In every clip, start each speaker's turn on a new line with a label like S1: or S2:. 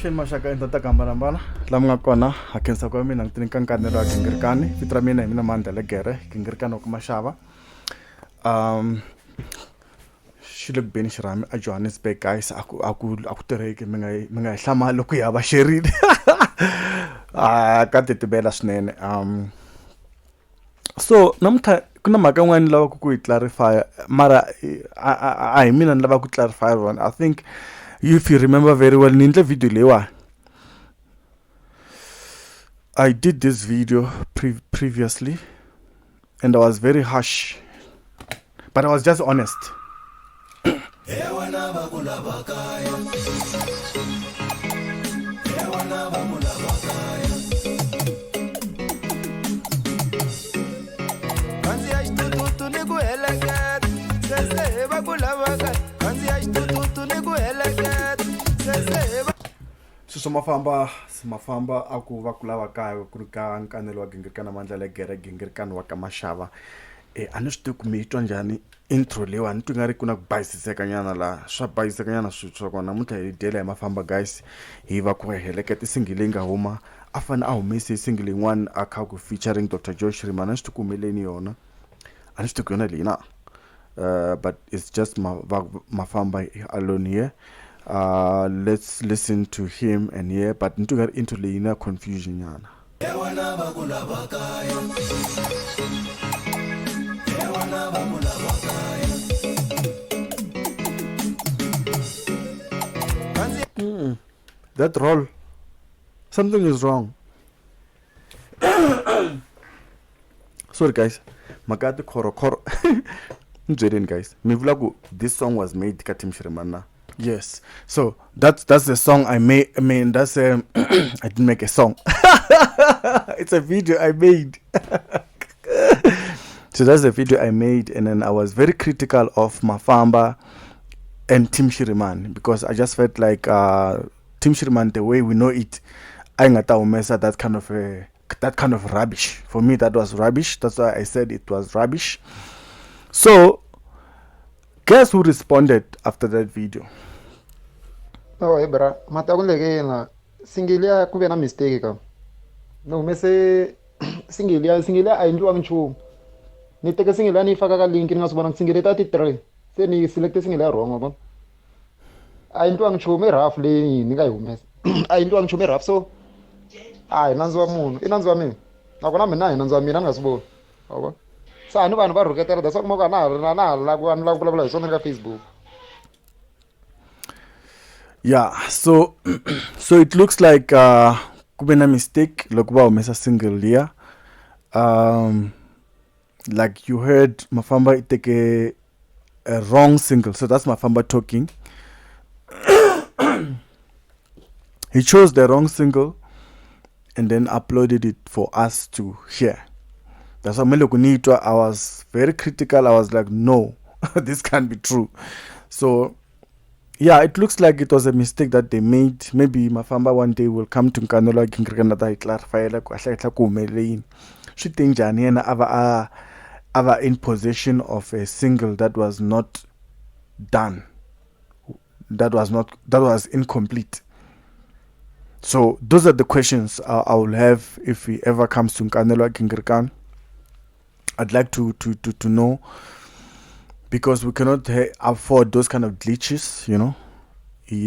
S1: Avuxeni maxaka endla ta hambanahambana lama nga kona ha khensa kwa mina ngitini ka Nkanelo Wa Gingirikani vito ra mina hi mina Mandla Gingirikani wa ku Mashava xi le ku beni xirhami a Johannesburg guys aku tirheki mi nga hi hlamali loko hi hava xerile ka titimela swinene so namuntlha ku na mhaka yin'wana ni lavaka ku yi clarify mara a hi mina ni lavaka ku clarify one. I think if you remember very well ni endle video leyiwani. I did this video previously and I was very harsh but I was just honest. So mafamba aku va kulava kaya ku ri ka Nkanelo Wa Gingirikani na Mandla Gingirikani wa ka Mashava. A ni swi tivi ku mi twa njhani intro leyiwani ni twi nga ri ku na ku bayisiseka nyana laha swa bayiseka nyana swilo swa kona namuntlha hi dyela hi mafamba guys hi va ku heleketa single leyi nga huma a fane a humese single yin'wana a kha ku featuring Dr. Joe Shirima a ni swi tivi ku humeleni yona a ni swi tivi ku yona leyi na but it's just mafamba alone here. Let's listen to him and here but ni twi nga ri intro leyi na confusion nyana. That roll, something is wrong. Sorry guys, magati koro guys. This song was made Katim Shiremana. Yes, so that's the song I made. I mean that's I didn't make a song. It's a video I made. So that's the video I made, and then I was very critical of Mafamba and Tim Shiriman because I just felt like Tim Shiriman, the way we know it, I ngata that kind of rubbish. For me, that was rubbish. That's why I said it was rubbish. So, guess who responded after that video?
S2: Oh, hey, bro. Matakuleke na singilia kube na mistake ka. No, me say singilia ayindwa nchumu. Niteke singilia ni faka ka link ni ngasubona singilia tati 3. Se ni select singilia wrong ngabo. Ayindwa nchumu raf le ni nga yumesa. Ayindwa nchumu raf so inanzwa munhu inanzwa mina. Nakona mina inanzwa mina ngasubona. Yabo. Sa ni vanhu va rhuketela that's mo kana na la ku vulavula hi swona ka Facebook.
S1: Yeah, so it looks like kubena mistake loko va humesa single here. Like you heard Mafamba take a wrong single, so that's Mafamba talking. He chose the wrong single and then uploaded it for us to hear. That's why I was very critical. I was like, no, this can't be true. So yeah, it looks like it was a mistake that they made. Maybe Mafamba one day will come to Nkanelo Wa Gingirikani that clarify like ku humeleni. Swi tinjani yena ava in possession of a single that was not done. That was incomplete. So those are the questions I will have if he ever comes to Nkanelo Wa Gingirikani. I'd like to know, because we cannot afford those kind of glitches, you know.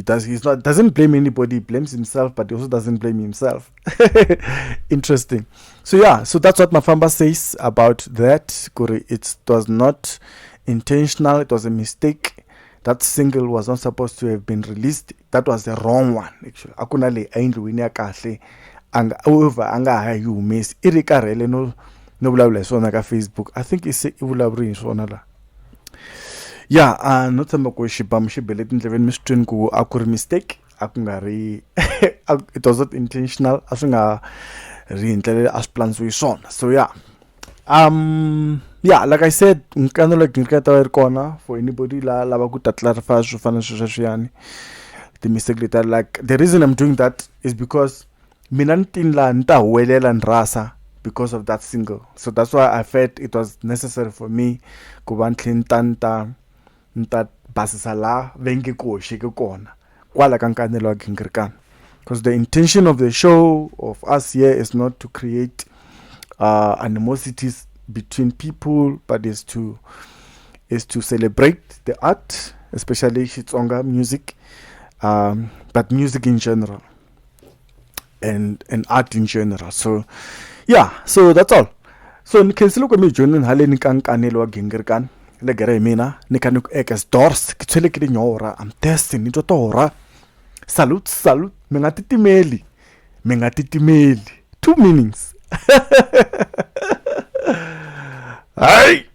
S1: Doesn't blame anybody, he blames himself, but he also doesn't blame himself. Interesting. So yeah, so that's what Mafamba says about that. It was not intentional, it was a mistake. That single was not supposed to have been released. That was the wrong one, actually. Akunale aindu winia kahle anga hayu miss irikarele no vulavula swona ka Facebook. I think it's vulavuri swona la. Yeah, no tsamba ku xibam xibele tindleveni mi swi twini ku a ku ri mistake a ku nga ri it was not intentional a swi nga ri hi ndlela a swi planisiwe swona. So yeah, yeah, like I said, Nkanelo Wa Gingirikani ta ri kona for anybody la lava ku ta clarify swo fana sweswiyani the mistake later. Like the reason I'm doing that is because mina ntinla nta huwelela nrasa because of that single. So that's why I felt it was necessary for me ku va nta basisa la vengi koxe ke kona kwala ka Nkanelo Wa Gingirikani. because the intention of the show of us here is not to create animosities between people, but is to celebrate the art, especially Xitsonga music, but music in general and art in general. So yeah, so that's all. So ni can look at me joining Halen Nkanelo Wa Gingirikani le gere mina ni kan ekes dors ke tshele ke nyora I'm testing ni totora. Salute menga titimeli 2 meanings. Hey.